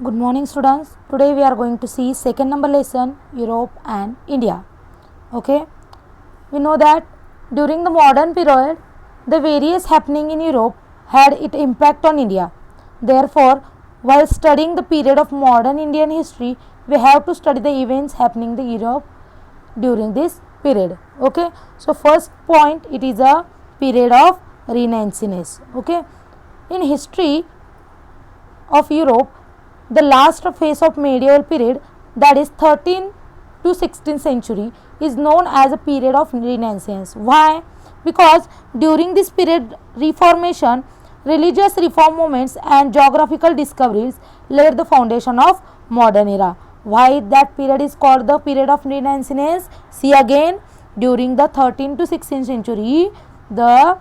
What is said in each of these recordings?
Good morning students. Today we are going to see second number lesson Europe and India. Okay. We know that during the modern period the various happening in Europe had its impact on India. Therefore, while studying the period of modern Indian history, we have to study the events happening in Europe during this period. Okay. So first point, it is a period of Renaissance. Okay. In history of Europe, the last phase of medieval period, that is 13th to 16th century, is known as a period of Renaissance. Why? Because during this period, Reformation, religious reform movements and geographical discoveries laid the foundation of modern era. Why that period is called the period of Renaissance? See again, during the 13th to 16th century, the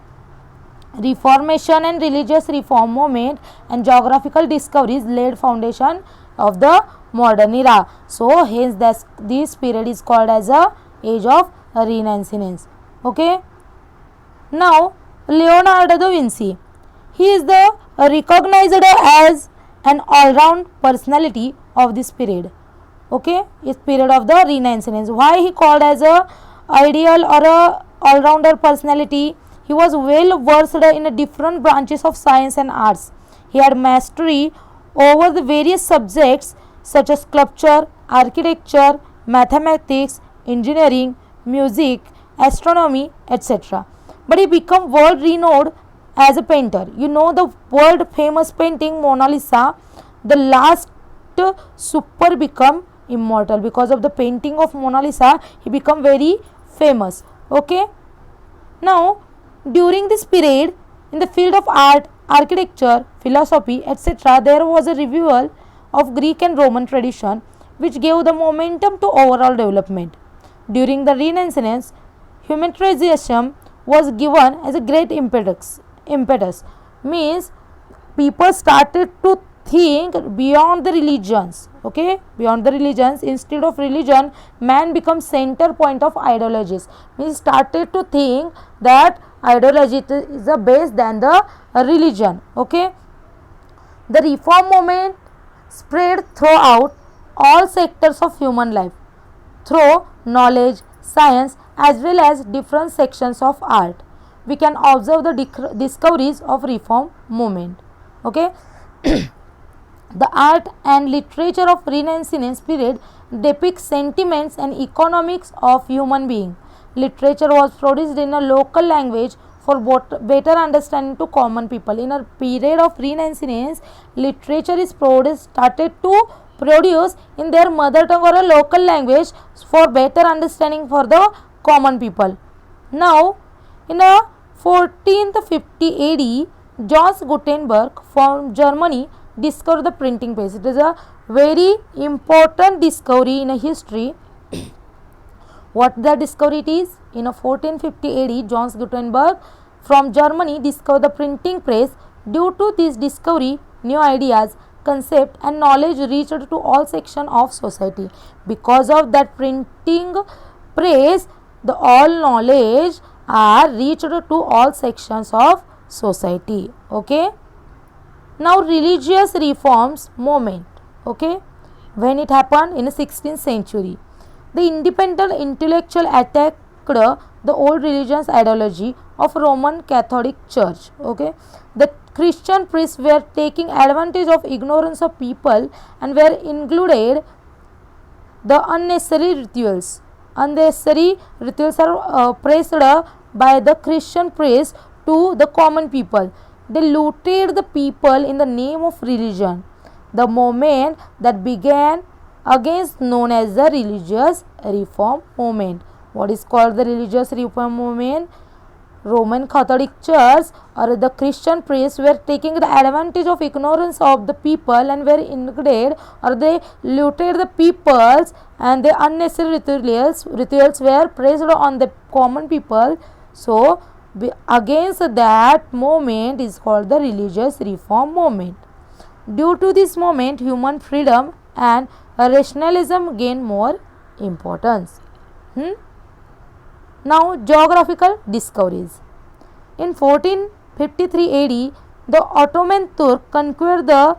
Reformation and religious reform movement and geographical discoveries laid foundation of the modern era. So hence this period is called as a age of Renaissance. Okay. Now Leonardo da Vinci, he is the recognized as an all-round personality of this period. Okay, is period of the Renaissance. Why he called as a ideal or a all-rounder personality? He was well versed in different branches of science and arts. He had mastery over the various subjects such as sculpture, architecture, mathematics, engineering, music, astronomy, etc. But he became world renowned as a painter. You know the world famous painting Mona Lisa, the last super become immortal. Because of the painting of Mona Lisa, he become very famous. Okay. Now during this period, in the field of art, architecture, philosophy, etc., there was a revival of Greek and Roman tradition which gave the momentum to overall development. During the Renaissance, humanitarianism was given as a great impetus. Means people started to think beyond the religions. Okay, beyond the religions. Instead of religion, man becomes center point of ideologies. Means started to think that ideology is the base than the religion. Okay, the reform movement spread throughout all sectors of human life through knowledge, science, as well as different sections of art. We can observe the discoveries of reform movement. Okay. The art and literature of Renaissance period depicts sentiments and economics of human being. Literature was produced in a local language for better understanding to common people. In a period of Renaissance, literature is started to produce in their mother tongue or a local language for better understanding for the common people. Now, in a 1450 AD, Johannes Gutenberg from Germany discovered the printing press. It is a very important discovery in a history. What the discovery it is? In a 1450 AD, Johannes Gutenberg from Germany discovered the printing press. Due to this discovery, new ideas, concept and knowledge reached to all sections of society. Because of that printing press, the all knowledge are reached to all sections of society. Okay. Now religious reforms movement. Okay. When it happened in the 16th century, the independent intellectual attacked the old religious ideology of Roman Catholic Church. Okay, the Christian priests were taking advantage of ignorance of people and were included the unnecessary rituals. Unnecessary rituals are praised by the Christian priests to the common people. They looted the people in the name of religion. The movement that began against known as the religious reform movement. What is called the religious reform movement? Roman Catholic Church or the Christian priests were taking the advantage of ignorance of the people and were included or they looted the peoples, and the unnecessary rituals were praised on the common people. So against that movement is called the religious reform movement. Due to this movement, human freedom and rationalism gain more importance. Now geographical discoveries. In 1453 AD, the Ottoman Turk conquered the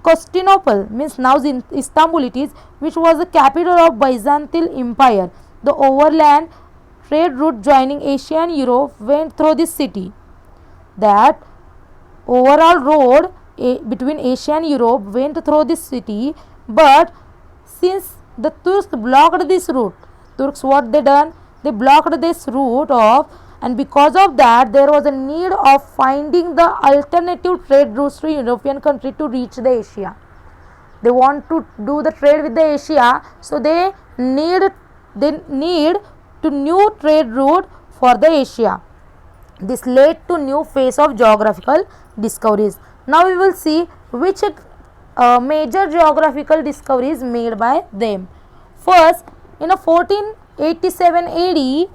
Constantinople means now in Istanbul it is, which was the capital of Byzantine Empire. The overland trade route joining Asia and Europe went through this city. That overall road between Asia and Europe went through this city, but since the Turks blocked this route, Turks what they done? They blocked this route off, and because of that there was a need of finding the alternative trade routes to European country to reach the Asia. They want to do the trade with the Asia, so they need to new trade route for the Asia. This led to new phase of geographical discoveries. Now we will see which major geographical discoveries made by them. First, in 1487 AD,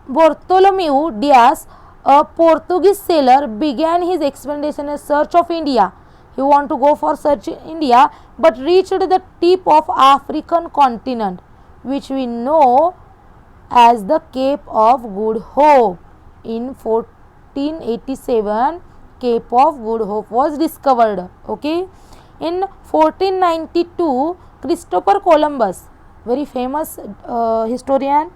Bartholomew Dias, a Portuguese sailor, began his expedition in search of India. He wanted to go for search in India, but reached the tip of African continent, which we know as the Cape of Good Hope. In 1487, Cape of Good Hope was discovered. Okay. In 1492, Christopher Columbus, very famous historian,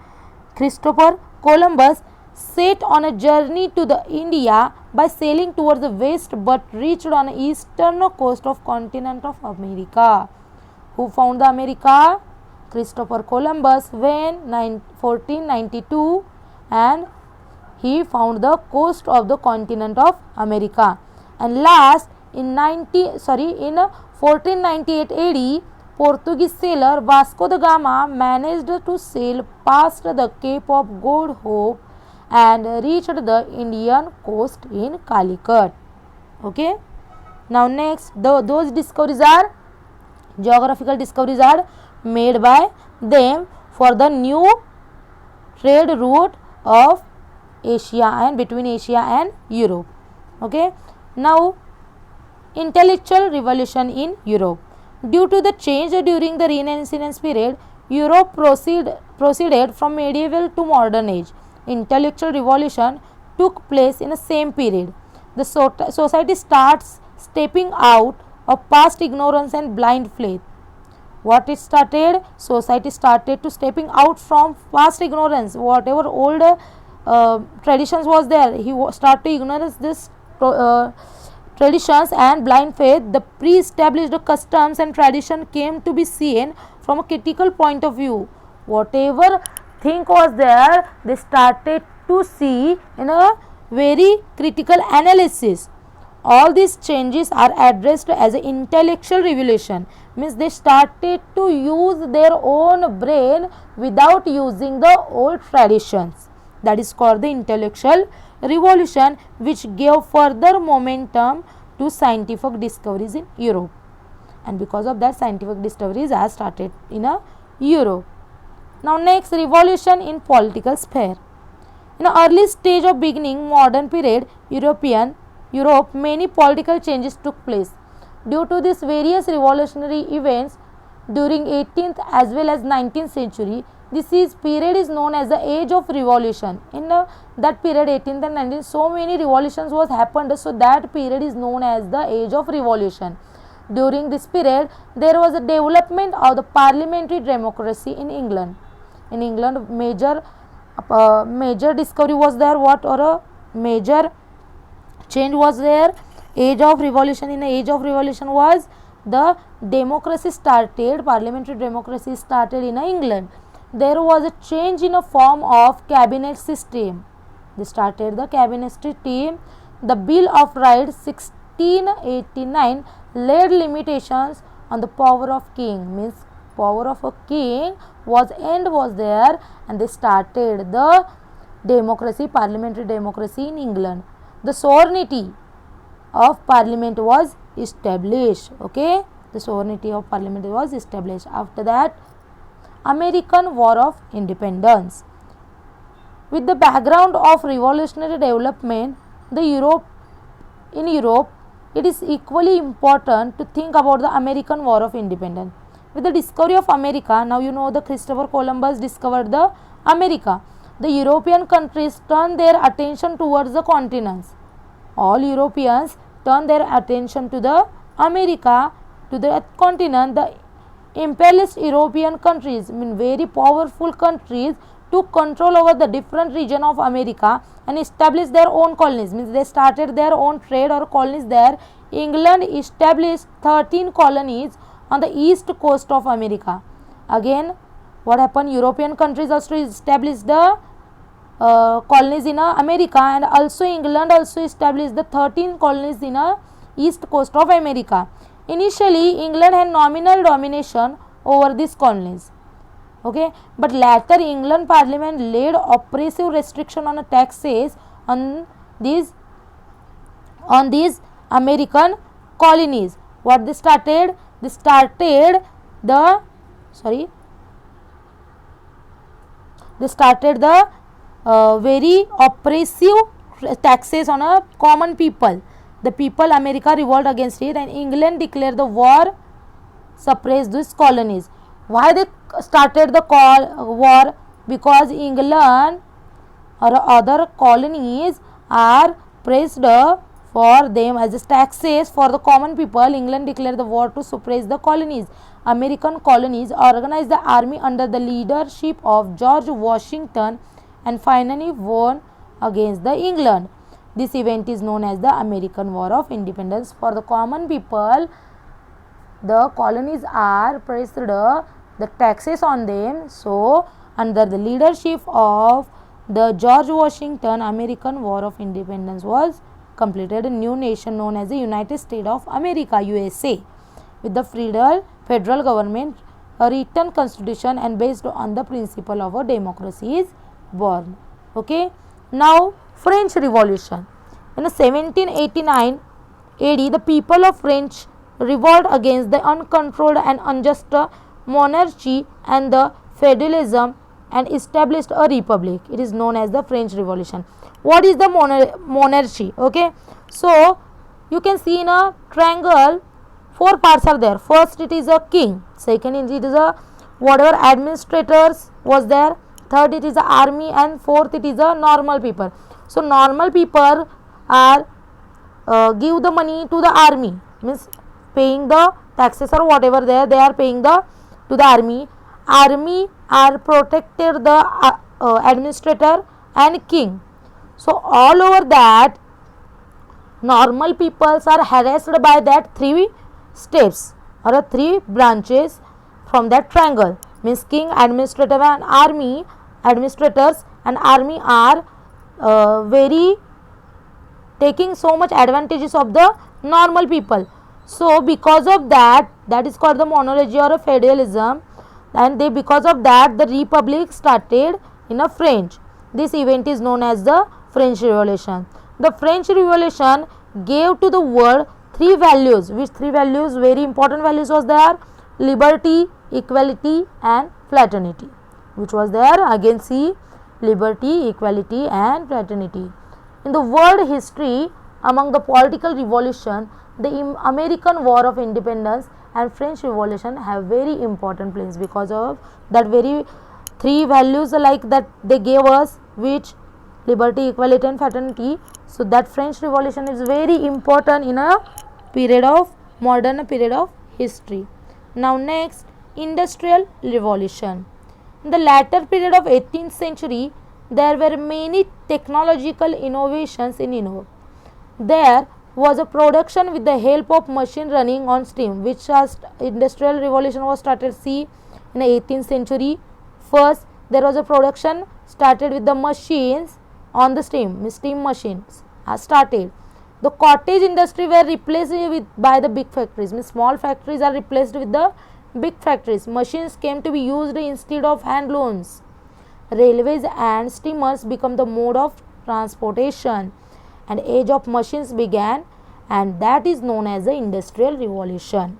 Christopher Columbus set on a journey to the India by sailing towards the west, but reached on the eastern coast of continent of America. Who found the America? Christopher Columbus, when 1492, and he found the coast of the continent of America. And last in 1498 AD, Portuguese sailor Vasco da Gama managed to sail past the Cape of Good Hope and reached the Indian coast in Calicut. Okay. Now next, those discoveries are geographical discoveries are made by them for the new trade route of Asia and between Asia and Europe. Okay. Now, intellectual revolution in Europe. Due to the change during the Renaissance period, Europe proceeded from medieval to modern age. Intellectual revolution took place in the same period. The society starts stepping out of past ignorance and blind faith. What it started? Society started to stepping out from past ignorance. Whatever old traditions was there, he started to ignore this traditions and blind faith. The pre-established customs and tradition came to be seen from a critical point of view. Whatever thing was there, they started to see in a very critical analysis. All these changes are addressed as an intellectual revolution, means they started to use their own brain without using the old traditions. That is called the intellectual revolution, which gave further momentum to scientific discoveries in Europe. And because of that, scientific discoveries are started in Europe. Now next, revolution in political sphere. In the early stage of beginning modern period Europe, many political changes took place. Due to these various revolutionary events during 18th as well as 19th century, this period is known as the age of revolution. In that period 18th and 19th, so many revolutions was happened, so that period is known as the age of revolution. During this period, there was a development of the parliamentary democracy in England. In England, major discovery was there. What or a major change was there? Age of revolution. In the age of revolution was the democracy started, parliamentary democracy started in England. There was a change in a form of cabinet system. They started the cabinet system. The Bill of Rights 1689 laid limitations on the power of king, means power of a king was there, and they started the democracy, parliamentary democracy in England. The sovereignty of parliament was established. Okay, the sovereignty of parliament was established. After that, American War of Independence. With the background of revolutionary development, in Europe, it is equally important to think about the American War of Independence. With the discovery of America, now you know the Christopher Columbus discovered the America. The European countries turned their attention towards the continents all Europeans turned their attention to the America, to the continent. The imperialist European countries, very powerful countries, took control over the different region of America and established their own colonies. Means they started their own trade or colonies there. England established 13 colonies on the east coast of America. Again, what happened? European countries also established the colonies in America, and also England also established the 13 colonies in east coast of America. Initially, England had nominal domination over these colonies. Okay, but later England Parliament laid oppressive restriction on taxes on these American colonies. What they started? They started the very oppressive taxes on a common people. The people America revolt against it, and England declared the war, suppressed these colonies. Why they started the war? Because England or other colonies are pressed for them as taxes for the common people. England declared the war to suppress the colonies. American colonies organized the army under the leadership of George Washington and finally won against the England. This event is known as the American War of Independence. For the common people, the colonies are pressed the taxes on them. So, under the leadership of the George Washington, American War of Independence was completed. A new nation known as the United States of America, USA, with the federal government, a written constitution, and based on the principle of a democracy is born. Okay. Now, French Revolution. In 1789 AD, the people of French revolt against the uncontrolled and unjust monarchy and the feudalism and established a republic. It is known as the French Revolution. What is the monarchy? Okay, so you can see in a triangle 4 parts are there. First it is a king, second it is a whatever administrators was there, third it is the army, and fourth it is the normal people. So normal people are give the money to the army, means paying the taxes or whatever there they are paying the to the army. Army are protected the administrator and king. So all over that normal peoples are harassed by that 3 steps or 3 branches from that triangle, means king, administrator and army. Administrators and army are very taking so much advantages of the normal people. So because of that, that is called the monarchy or a feudalism, and they because of that the republic started in a French. This event is known as the French Revolution. The French Revolution gave to the world 3 values, which 3 values, very important values was there: liberty, equality and fraternity, which was there. Again see, liberty, equality and fraternity. In the world history, among the political revolution, the American War of Independence and French Revolution have very important place because of that very 3 values like that they gave us, which liberty, equality and fraternity. So that French Revolution is very important in a period of modern period of history. Now next, Industrial Revolution. In the latter period of 18th century, there were many technological innovations in Europe. There was a production with the help of machine running on steam, which was Industrial Revolution was started see in the 18th century. First there was a production started with the machines on the steam machines are started. The cottage industry were replaced by the big factories, means small factories are replaced with the big factories. Machines came to be used instead of hand looms. Railways and steamers become the mode of transportation, and age of machines began, and that is known as the Industrial Revolution.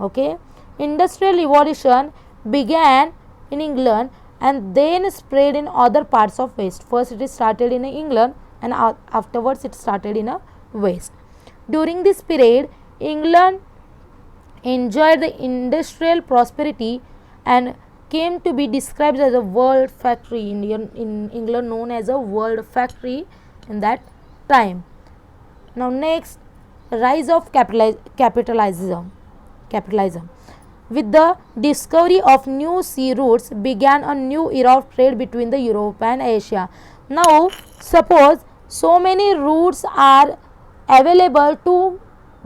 Okay, Industrial Revolution began in England and then spread in other parts of West. First it is started in England and afterwards it started in West. During this period, England enjoyed the industrial prosperity and came to be described as a world factory. In England known as a world factory in that time. Now next, rise of capitalism. With the discovery of new sea routes began a new era of trade between the Europe and Asia. Now suppose so many routes are available to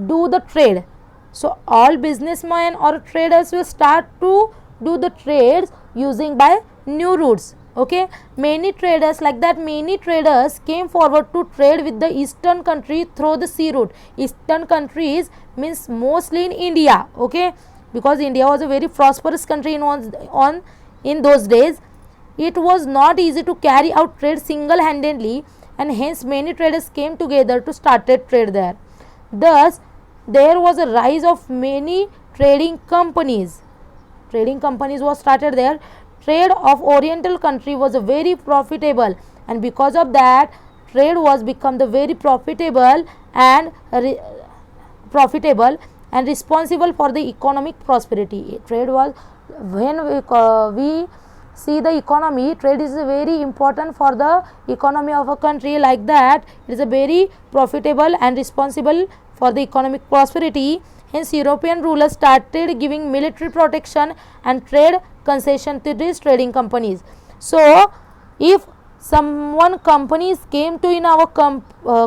do the trade, so all businessmen or traders will start to do the trades using by new routes. Okay, many traders came forward to trade with the eastern country through the sea route. Eastern countries means mostly in India. Okay, because India was a very prosperous country in those days. It was not easy to carry out trade single handedly, and hence many traders came together to start trade there. Thus there was a rise of many trading companies. Trading companies was started there. Trade of oriental country was very profitable, and because of that trade was become the very profitable and responsible for the economic prosperity. Trade was, when we see the economy, trade is very important for the economy of a country. Like that, it is a very profitable and responsible for the economic prosperity. Hence European rulers started giving military protection and trade concession to these trading companies. So if someone companies came to in our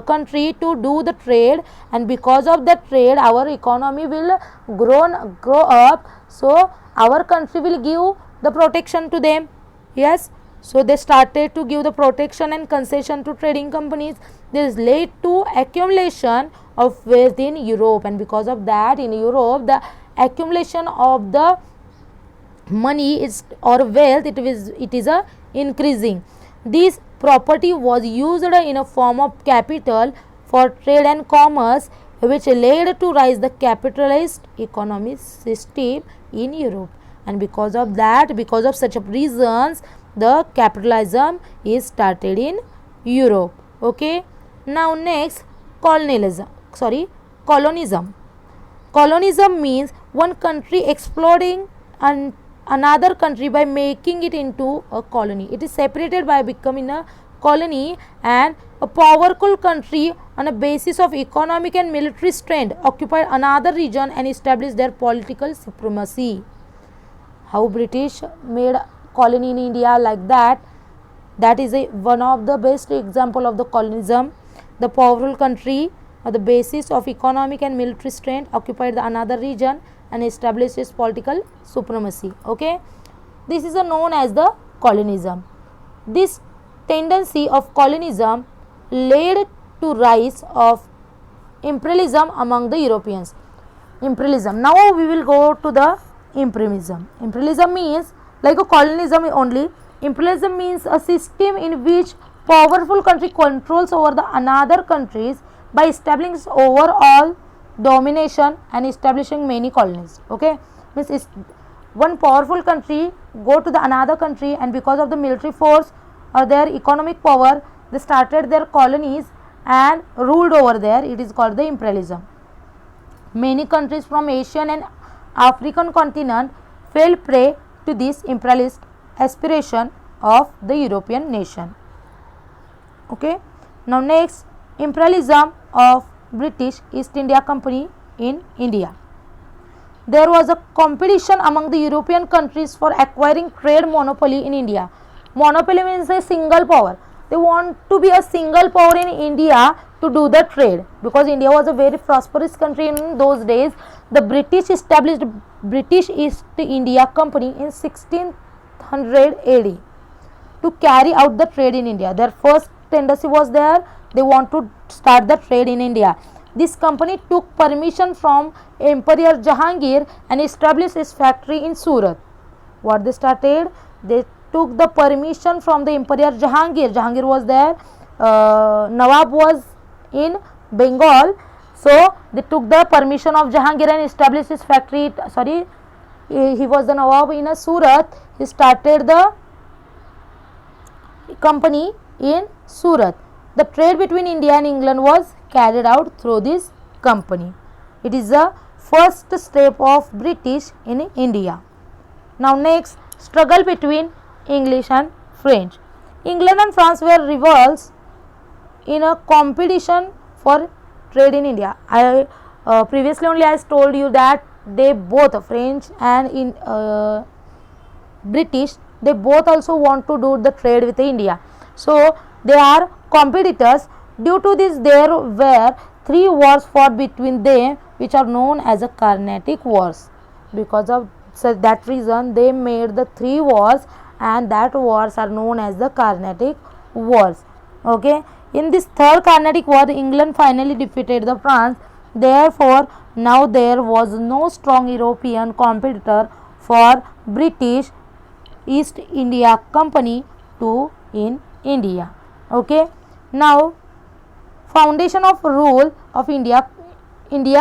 country to do the trade, and because of that trade our economy will grow up, so our country will give the protection to them. Yes, so they started to give the protection and concession to trading companies. This led to accumulation of wealth in Europe, and because of that in Europe the accumulation of the money is or wealth, it is a increasing. This property was used in a form of capital for trade and commerce, which led to rise the capitalist economic system in Europe. And because of that, because of such reasons, the capitalism is started in Europe. Okay, now next, colonism. Colonism means one country exploiting another country by making it into a colony. It is separated by becoming a colony, and a powerful country on a basis of economic and military strength occupied another region and established their political supremacy. How British made colony in India, like that is one of the best example of the colonism. The powerful country on the basis of economic and military strength occupied another region and established its political supremacy. Okay, this is known as the colonism. This tendency of colonism led to rise of imperialism among the Europeans. Imperialism. Now we will go to the imperialism. Imperialism means like a colonism only. Imperialism means a system in which powerful country controls over the another countries by establishing overall domination and establishing many colonies. Okay, means one powerful country go to the another country, and because of the military force or their economic power, they started their colonies and ruled over there. It is called the imperialism. Many countries from Asian and African continent fell prey to this imperialist aspiration of the European nation. Okay, now next, imperialism of British East India Company in India. There was a competition among the European countries for acquiring trade monopoly in India. Monopoly means a single power. They want to be a single power in India to do the trade, because India was a very prosperous country in those days. The British established British East India Company in 1600 AD to carry out the trade in India. Their first tendency was there, they want to start the trade in India. This company took permission from Emperor Jahangir and established its factory in Surat. What they started? They took the permission from the Emperor Jahangir. Jahangir was there, Nawab was in Bengal, so they took the permission of Jahangir and established his factory. He was the Nawab in Surat. He started the company in Surat. The trade between India and England was carried out through this company. It is the first step of British in India. Now next, struggle between English and French. England and France were rivals in a competition for trade in India. I previously only I told you that they both, French and in British, they both also want to do the trade with India. So they are competitors. Due to this, there were 3 wars fought between them, which are known as the Carnatic Wars. Because of that reason, they made the 3 wars, and that wars are known as the Carnatic Wars. Okay. In this third Carnatic War, England finally defeated the France. Therefore, now there was no strong European competitor for British East India Company to in India. Okay. Now, foundation of rule of India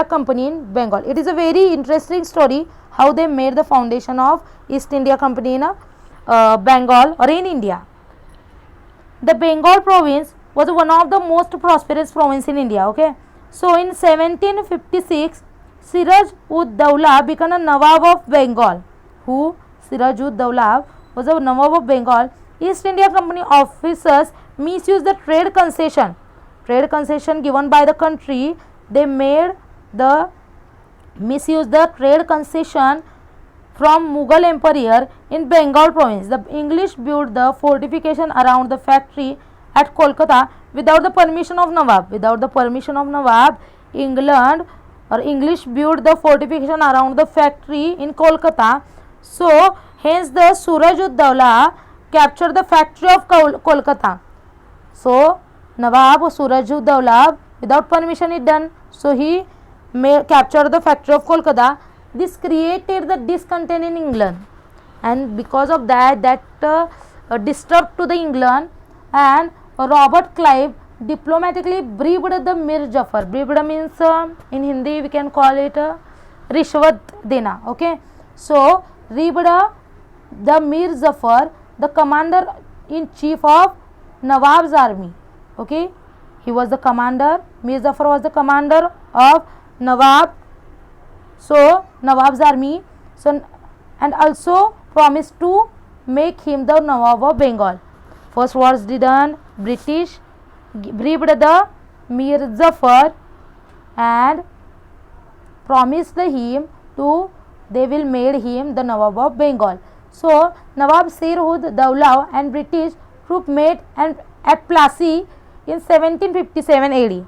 Company in Bengal. It is a very interesting story how they made the foundation of East India Company in Bengal or in India. The Bengal province was one of the most prosperous province in India. Okay. So in 1756, Siraj ud Dawla became a Nawab of Bengal. Who? Siraj ud Dawla was a Nawab of Bengal. East India Company officers misused the trade concession given by the country. They made the misuse the trade concession from Mughal Empire in Bengal province. The English built the fortification around the factory at Kolkata without the permission of Nawab. England or English built the fortification around the factory in Kolkata. So hence the Suraj ud Dawla captured the factory of Kolkata. So Nawab Suraj ud Dawla, without permission it done. So he captured the factory of Kolkata. This created the discontent in England, and because of that disturbed to the England, and Robert Clive diplomatically bribed the Mir Jafar. Bribed means in Hindi we can call it Rishwat Dena. Okay. So bribed the Mir Jafar, the commander in chief of Nawab's army. Okay. He was the commander. Mir Jafar was the commander of Nawab. So Nawab's army. So and also promised to make him the Nawab of Bengal. First was done. British bribed the Mir Jafar and promised him to they will made him the Nawab of Bengal. So Nawab Sir ud Dawla and British troop met and at Plassey in 1757 AD.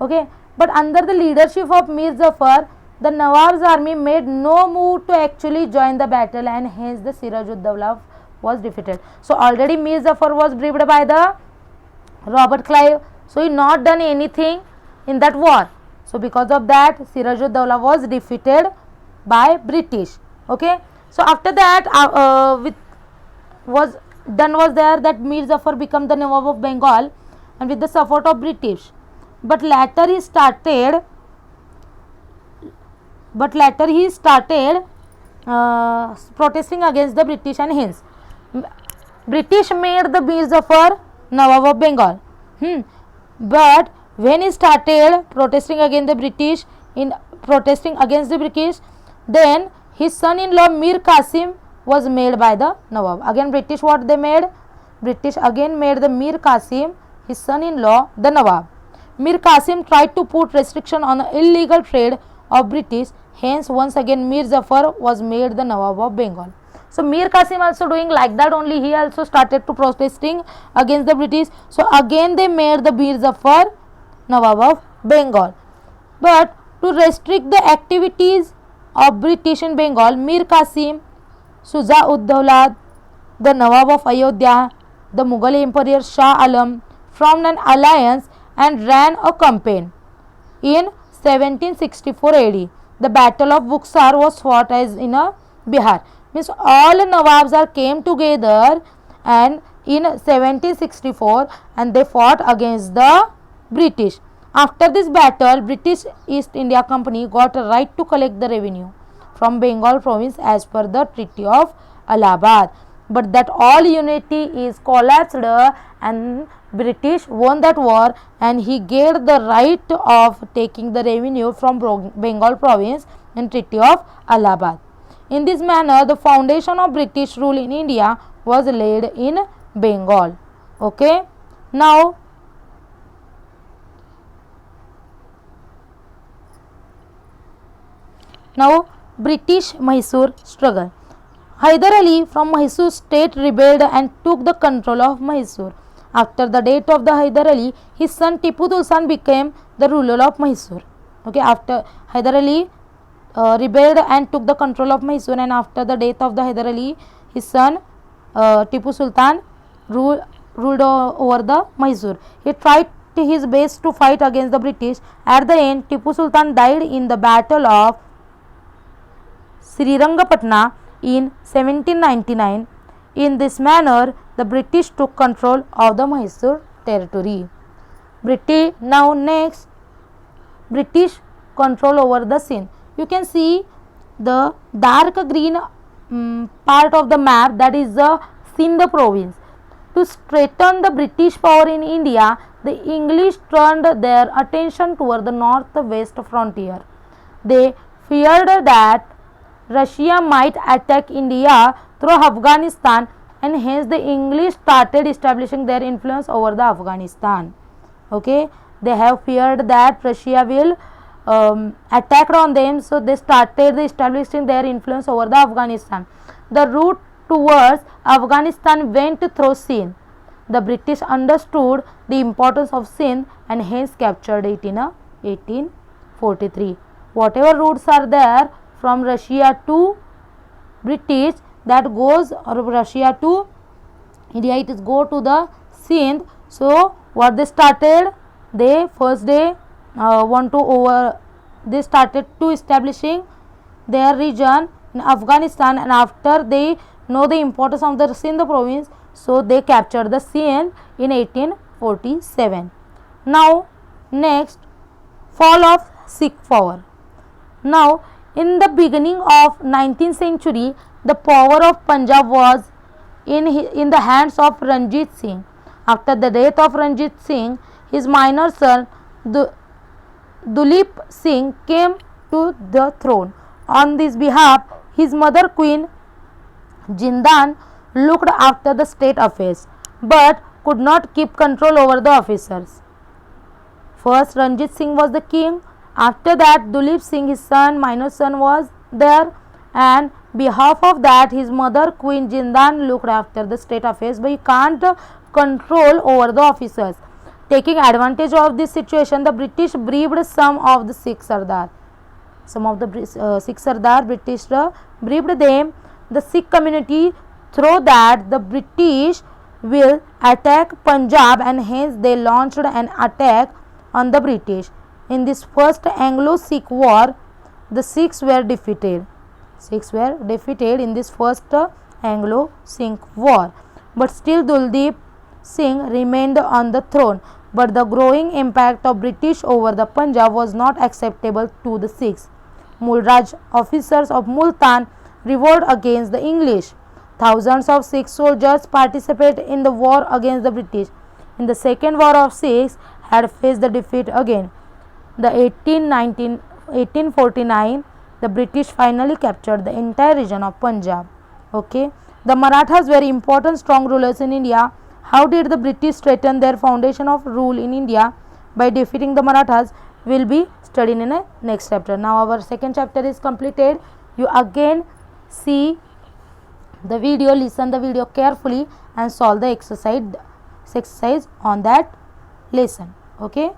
Okay, but under the leadership of Mir Jafar, the Nawab's army made no move to actually join the battle, and hence the Siraj ud Dawla was defeated. So already Mir Jafar was bribed by the Robert Clive, so he not done anything in that war. So because of that, Siraj ud Dawla was defeated by British. Okay. So after that, was there that Mir Jafar become the Nawab of Bengal, and with the support of British. But later he started protesting against the British, and hence British made the Mir Jafar Nawab of Bengal. But when he started protesting against the British, then his son-in-law Mir Qasim was made by the Nawab. Again British what they made? British again made the Mir Qasim, his son-in-law, the Nawab. Mir Qasim tried to put restriction on the illegal trade of British. Hence once again Mir Jafar was made the Nawab of Bengal. So Mir Qasim also doing like that only. He also started to protesting against the British. So again they made the Mir Jafar Nawab of Bengal. But to restrict the activities of British in Bengal, Mir Qasim, Shuja ud Dawla, the Nawab of Ayodhya, the Mughal Emperor Shah Alam formed an alliance and ran a campaign. In 1764 AD, the Battle of Buxar was fought as in Bihar. Means all Nawabs are came together and in 1764 and they fought against the British. After this battle, British East India Company got a right to collect the revenue from Bengal province as per the Treaty of Allahabad. But that all unity is collapsed and British won that war, and he gave the right of taking the revenue from Bengal province in Treaty of Allahabad. In this manner, the foundation of British rule in India was laid in Bengal. Okay. Now, Now, British Mysore struggle. Hyder Ali from Mysore state rebelled and took the control of Mysore. After the death of the Hyder Ali, his son Tipu Sultan became the ruler of Mysore. Okay, after Hyder Ali rebelled and took the control of Mysore, and after the death of the Hyder Ali, his son Tipu Sultan ruled over the Mysore. He tried his best to fight against the British. At the end, Tipu Sultan died in the Battle of Srirangapatna in 1799. In this manner, the British took control of the Mysore territory. Now next, British control over the Sindh. You can see the dark green part of the map, that is the Sindh province. To strengthen the British power in India, the English turned their attention toward the northwest frontier. They feared that Russia might attack India through Afghanistan, and hence the English started establishing their influence over the Afghanistan. Okay, they have feared that Russia will attack on them, so they started establishing their influence over the Afghanistan. The route towards Afghanistan went through Sindh. The British understood the importance of Sindh and hence captured it in 1843. Whatever routes are there from Russia to British, that goes, or Russia to India, it is go to the Sindh. So what they started, they first they they started to establishing their region in Afghanistan, and after they know the importance of the Sindh province, so they captured the Sindh in 1847. Now next, fall of Sikh power. Now in the beginning of 19th century, the power of Punjab was in the hands of Ranjit Singh. After the death of Ranjit Singh, his minor son Duleep Singh came to the throne. On this behalf, his mother Queen Jindan looked after the state affairs but could not keep control over the officers. First, Ranjit Singh was the king. After that, Duleep Singh, his son, minor son, was there, and behalf of that, his mother Queen Jindan looked after the state affairs, but he can't control over the officers. Taking advantage of this situation, the British bribed some of the Sikh Sardar. Sikh Sardar, British bribed them, the Sikh community, through that the British will attack Punjab, and hence they launched an attack on the British. In this first Anglo-Sikh war, the Sikhs were defeated. Sikhs were defeated in this first Anglo-Sikh war. But still Duleep Singh remained on the throne. But the growing impact of British over the Punjab was not acceptable to the Sikhs. Mulraj officers of Multan revolted against the English. Thousands of Sikh soldiers participated in the war against the British. In the second war of Sikhs had faced the defeat again. The 1849, the British finally captured the entire region of Punjab. Okay, the Marathas were important strong rulers in India. How did the British strengthen their foundation of rule in India? By defeating the Marathas, will be studied in a next chapter. Now our second chapter is completed. You again see the video, listen the video carefully and solve the exercise on that lesson. Okay.